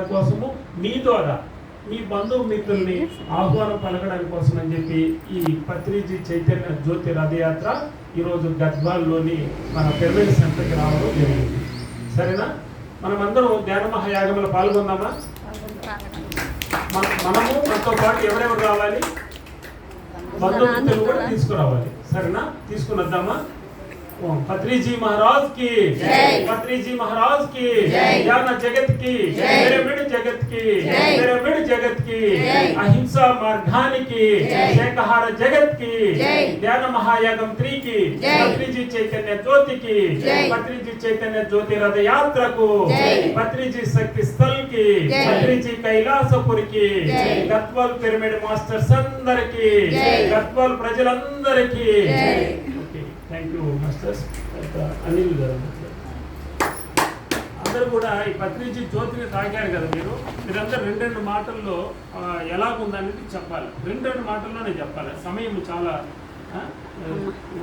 పలకడానికి కోసము మీ ద్వారా మీ బంధుమిత్రుల్ని ఆహ్వానం పలకడానికి కోసం అని చెప్పి ఈ పత్రిజీ చైతన్య జ్యోతి రథయాత్ర ఈరోజు గద్వాల్లోని మన పిరమిడ్ సెంటర్కి రావడం జరిగింది. సరేనా? మనమందరం ధ్యాన మహాయాగంలో పాల్గొందామా? మనము మనతో పాటు ఎవరెవరు రావాలి? బంధుమిత్రులు కూడా తీసుకురావాలి. సరేనా? తీసుకుని వద్దామా? पत्री महाराज की पत्री महाराज की ज्ञान जगत की पिरामिड जगत की पिरामिड जगत की अहिंसा मार्गानिकी शाकाहार जगत की ज्ञान महायागम 3 की पत्री चैतन्य ज्योति की पत्री चैतन्य ज्योति रथ यात्रा को पत्री शक्ति स्थल की पत्री कैलासपुर की गत्वाल पिरामिड मास्टर्स अंदर की गत्वाल प्रजलंदर की థ్యాంక్ యూ మాస్టర్స్. అనిల్ గారు అందరూ కూడా ఈ పత్రిజీ జ్యోతిని తాగారు కదా. మీరందరూ రెండు మాటల్లో ఎలాగుందనేది చెప్పాలి. రెండు మాటల్లోనే చెప్పాలి. సమయం చాలా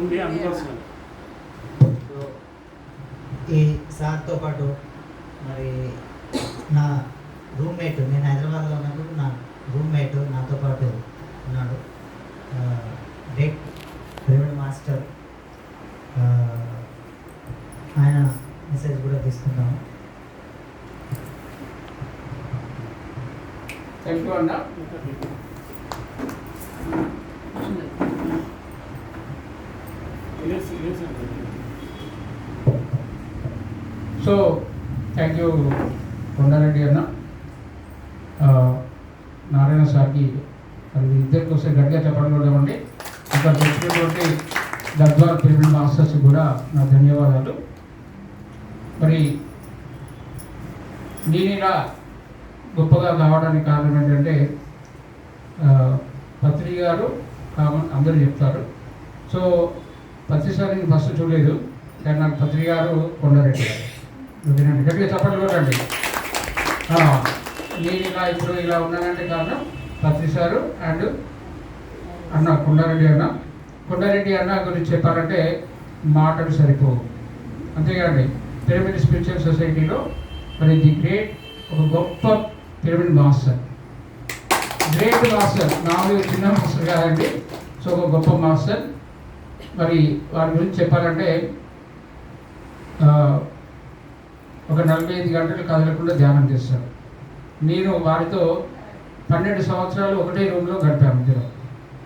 ఉంది అందుకోసం. ఈ సార్తో పాటు మరి నా రూమ్మేట్, నేను హైదరాబాద్లో ఉన్నప్పుడు నా రూమ్మేట్ నాతో పాటు ఉన్నాడు, గ్రేట్ పిరమిడ్ మాస్టర్. ఆయన మెసేజ్ కూడా తీసుకుంటాము. థ్యాంక్ యూ అన్న. సో థ్యాంక్ యూ కొండారెడ్డి అన్న, నారాయణ సార్కి మరి ఇద్దరికి వస్తే గట్టిగా చెప్పడం కూడా ఇవ్వండి. ఇక్కడ వచ్చినటువంటి గద్వాల్ పిరమిడ్ మాస్టర్స్ కూడా నా ధన్యవాదాలు. మరి నేను ఇలా గొప్పగా కావడానికి కారణం ఏంటంటే పత్రి గారు కామన్ అందరూ చెప్తారు. సో పత్రి సార్ నేను ఫస్ట్ చూడలేదు, కానీ నాకు పత్రి గారు కొండారెడ్డి గారు వినండి, గట్టిగా చెప్పండి చూడండి. నేను ఇలా ఇప్పుడు ఇలా ఉన్నానంటే కారణం పత్రి సారు అండ్ అన్న కొండారెడ్డి అన్న. కొండారెడ్డి అన్న గురించి చెప్పాలంటే మాటలు సరిపోవు, అంతేకాండి. పిరమిడ్ స్పిరిచువల్ సొసైటీలో మరి ది గ్రేట్ ఒక గొప్ప పిరమిడ్ మాస్టర్, గ్రేట్ మాస్టర్, నాలుగు చిన్న మాస్టర్ కాదండి. సో ఒక గొప్ప మాస్టర్. మరి వారి గురించి చెప్పాలంటే ఒక 45 గంటలు కదలకుండా ధ్యానం చేస్తారు. నేను వారితో 12 సంవత్సరాలు ఒకటే రూమ్లో గడిపాను,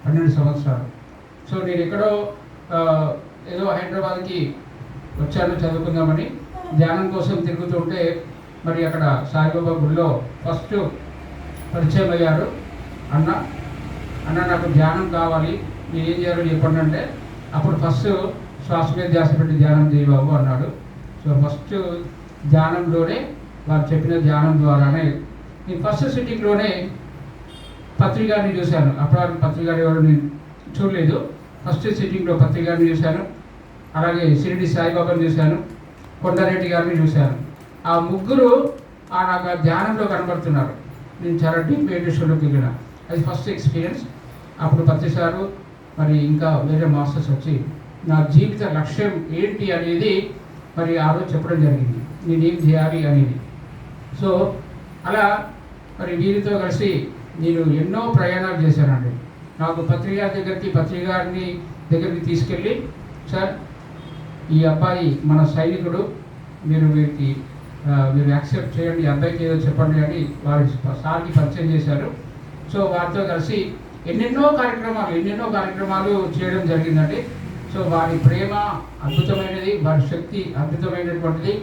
12 సంవత్సరాలు. సో నేను ఎక్కడో ఏదో హైదరాబాద్కి వచ్చాను చదువుకుందామని, ధ్యానం కోసం తిరుగుతుంటే మరి అక్కడ సాయిబాబా గుడిలో ఫస్ట్ పరిచయం అయ్యారు. అన్న నాకు ధ్యానం కావాలి, మీరు ఏం చేయాలో చెప్పండి అంటే, అప్పుడు ఫస్ట్ శ్వాస మీద ధ్యాస పెట్టి ధ్యానం చేయబాబు అన్నాడు. సో ఫస్ట్ ధ్యానంలోనే వారు చెప్పిన ధ్యానం ద్వారానే నేను ఫస్ట్ సిట్టింగ్లోనే పత్రికారిని చూశాను. అప్పుడు పత్రికారి ఎవరు నేను చూడలేదు. ఫస్ట్ సిట్టింగ్లో పత్రికారిని చూశాను, అలాగే షిరిడి సాయిబాబాని చూశాను, కొండారెడ్డి గారిని చూశాను. ఆ ముగ్గురు నాకు ధ్యానంలో కనబడుతున్నారు. నేను చాలా డీప్ మెడిటేషన్లోకి వెళ్ళిన, అది ఫస్ట్ ఎక్స్పీరియన్స్. అప్పుడు పత్రి సారు మరి ఇంకా వేరే మాస్టర్స్ వచ్చి నా జీవిత లక్ష్యం ఏంటి అనేది మరి ఆ రోజు చెప్పడం జరిగింది, నేనేం చేయాలి అనేది. సో అలా మరి వీరితో కలిసి నేను ఎన్నో ప్రయాణాలు చేశానండి. నాకు పత్రిక గారిని దగ్గరికి తీసుకెళ్ళి, సార్ ఈ అబ్బాయి మన సైనికుడు, మీరు యాక్సెప్ట్ చేయండి, ఈ అబ్బాయికి ఏదో చెప్పండి అని వారి సార్కి పరిచయం చేశారు. సో వారితో కలిసి ఎన్నెన్నో కార్యక్రమాలు చేయడం జరిగిందండి. సో వారి ప్రేమ అద్భుతమైనది, వారి శక్తి అద్భుతమైనటువంటిది,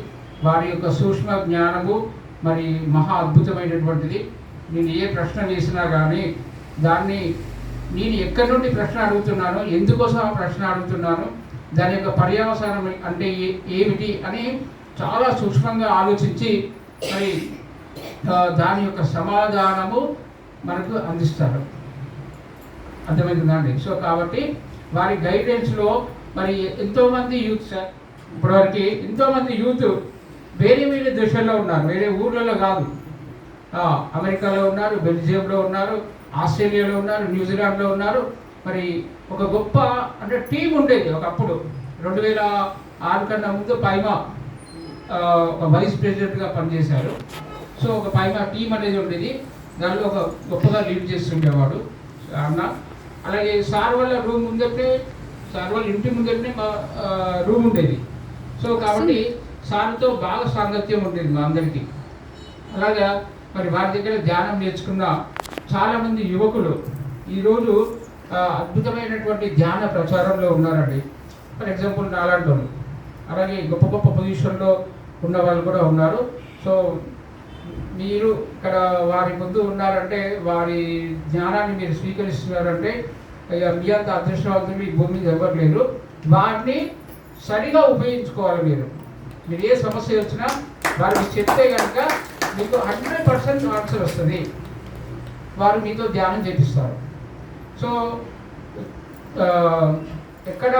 వారి యొక్క సూక్ష్మ జ్ఞానము మరి మహా అద్భుతమైనటువంటిది. నేను ఏ ప్రశ్న వేసినా కానీ దాన్ని నేను ఎక్కడి నుండి ప్రశ్న అడుగుతున్నాను, ఎందుకోసం ఆ ప్రశ్న అడుగుతున్నాను, దాని యొక్క పర్యవసానం అంటే ఏమిటి అని చాలా సూక్ష్మంగా ఆలోచించి మరి దాని యొక్క సమాధానము మనకు అందిస్తారు. అర్థమవుతుందండి. సో కాబట్టి వారి గైడెన్స్లో మరి ఎంతోమంది యూత్ సార్, ఇప్పటివరకు ఎంతోమంది యూత్ వేరే వేరే దేశాల్లో ఉన్నారు, వేరే ఊర్లలో కాదు. అమెరికాలో ఉన్నారు, బెల్జియంలో ఉన్నారు, ఆస్ట్రేలియాలో ఉన్నారు, న్యూజిలాండ్లో ఉన్నారు. మరి ఒక గొప్ప అంటే టీం ఉండేది ఒకప్పుడు. 2006 కన్నా ముందు పైమా ఒక వైస్ ప్రెసిడెంట్గా పనిచేశారు. సో ఒక పైన టీం అనేది ఉండేది, దానిలో ఒక గొప్పగా లీడ్ చేస్తుండేవాడు అన్న. అలాగే సార్ వాళ్ళ రూమ్ ముందటే, సార్ వాళ్ళ ఇంటి ముందటనే మా రూమ్ ఉండేది. సో కాబట్టి సార్తో బాగా సాంగత్యం ఉండేది మా అందరికీ. అలాగా మరి వారి దగ్గర ధ్యానం నేర్చుకున్న చాలామంది యువకులు ఈరోజు అద్భుతమైనటువంటి ధ్యాన ప్రచారంలో ఉన్నారండి. ఫర్ ఎగ్జాంపుల్ నాలాంటి వాళ్ళు, అలాగే గొప్ప గొప్ప పొజిషన్లో ఉన్న వాళ్ళు కూడా ఉన్నారు. సో మీరు ఇక్కడ వారి ముందు ఉన్నారంటే, వారి జ్ఞానాన్ని మీరు స్వీకరిస్తున్నారంటే మీ అంత అదృష్టవంతులు ఈ భూమి మీద ఎవరు లేరు. వాటిని సరిగా ఉపయోగించుకోవాలి. మీరు ఏ సమస్య వచ్చినా వారికి చెప్తే కనుక మీకు 100% ఆన్సర్ వస్తుంది. వారు మీతో ధ్యానం చేపిస్తారు. సో ఎక్కడ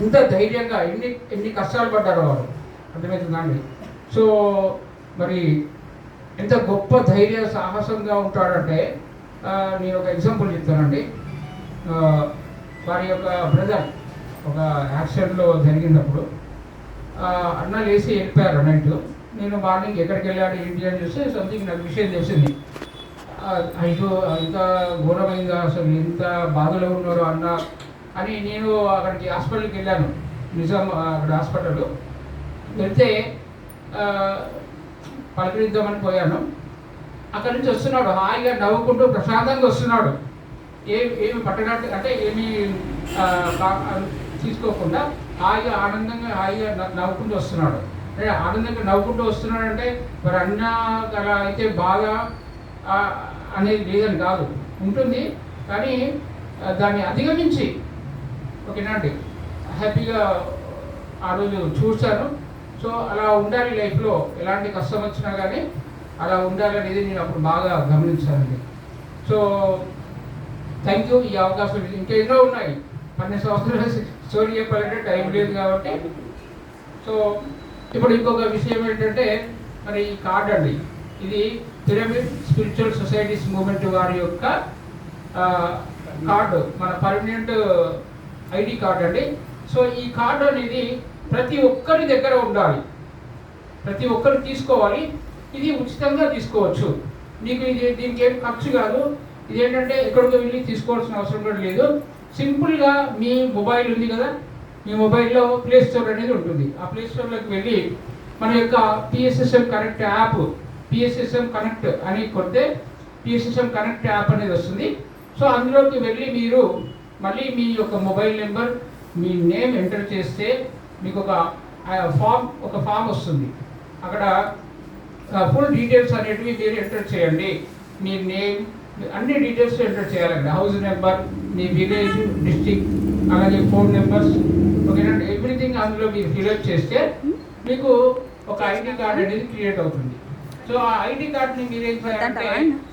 ఇంత ధైర్యంగా ఎన్ని కష్టాలు పడ్డారో వారు, అర్థమవుతుందండి. సో మరి ఎంత గొప్ప ధైర్య సాహసంగా ఉంటాడంటే, నేను ఒక ఎగ్జాంపుల్ చెప్తానండి. వారి యొక్క బ్రదర్ ఒక యాక్సిడెంట్లో జరిగినప్పుడు అన్న లేచి వెళ్ళిపోయారు నైట్. నేను మార్నింగ్ ఎక్కడికి వెళ్ళాడు ఏంటి అని చూస్తే సంథింగ్ నాకు విషయం తెలిసింది. అయ్యో ఇంత ఘోరమైందా, అసలు ఎంత బాధలో ఉన్నారో అన్న అని నేను అక్కడికి హాస్పిటల్కి వెళ్ళాను. నిజాం అక్కడ హాస్పిటల్ వెళ్తే పలకరిద్దామని పోయాను. అక్కడి నుంచి వస్తున్నాడు, హాయిగా నవ్వుకుంటూ ప్రశాంతంగా వస్తున్నాడు. ఏమి పట్టనట్టు అంటే ఏమి తీసుకోకుండా హాయిగా నవ్వుకుంటూ వస్తున్నాడు. అంటే ఆనందంగా నవ్వుకుంటూ వస్తున్నాడు అంటే మరి అన్న అలా అయితే బాధ అనేది లేదని కాదు, ఉంటుంది. కానీ దాన్ని అధిగమించి ఓకేనండి హ్యాపీగా ఆ రోజు చూశాను. సో అలా ఉండాలి లైఫ్లో, ఎలాంటి కష్టం వచ్చినా కానీ అలా ఉండాలి అనేది నేను అప్పుడు బాగా గమనించానండి. So thank you. ఈ అవకాశం ఇంకెన్నో ఉన్నాయి, 12 సంవత్సరాల స్టోరీ చెప్పాలంటే టైం లేదు కాబట్టి. సో ఇప్పుడు ఇంకొక విషయం ఏంటంటే, మరి ఈ కార్డ్ అండి, ఇది పిరమిడ్ స్పిరిచువల్ సొసైటీస్ మూవ్మెంట్ వారి యొక్క కార్డు, మన పర్మనెంట్ ఐడి కార్డ్ అండి. సో ఈ కార్డు అనేది ప్రతి ఒక్కరి దగ్గర ఉండాలి, ప్రతి ఒక్కరు తీసుకోవాలి. ఇది ఉచితంగా తీసుకోవచ్చు. మీకు దీనికి ఏం ఖర్చు కాదు. ఇదేంటంటే ఎక్కడికి వెళ్ళి తీసుకోవాల్సిన అవసరం కూడా లేదు. సింపుల్గా మీ మొబైల్ ఉంది కదా, మీ మొబైల్లో ప్లే స్టోర్ అనేది ఉంటుంది. ఆ ప్లే స్టోర్లోకి వెళ్ళి మన యొక్క PSSM connect app, PSSM connect అని కొడితే పిఎస్ఎస్ఎం కనెక్ట్ యాప్ అనేది వస్తుంది. సో అందులోకి వెళ్ళి మీరు మళ్ళీ మీ యొక్క మొబైల్ నెంబర్, మీ నేమ్ ఎంటర్ చేస్తే మీకు ఒక ఫామ్ వస్తుంది. అక్కడ ఫుల్ డీటెయిల్స్ అనేటివి మీరు ఎంటర్ చేయండి. మీ నేమ్, అన్ని డీటెయిల్స్ ఎంటర్ చేయాలండి. హౌస్ నెంబర్, మీ విలేజ్, డిస్ట్రిక్ట్, అలాగే ఫోన్ నెంబర్స్, ఓకేనండి. ఎవ్రీథింగ్ అందులో మీరు ఫిల్అప్ చేస్తే మీకు ఒక ఐడి కార్డ్ అనేది క్రియేట్ అవుతుంది. సో ఆ ఐడి కార్డ్ని మీరు ఏం చేయాలంటే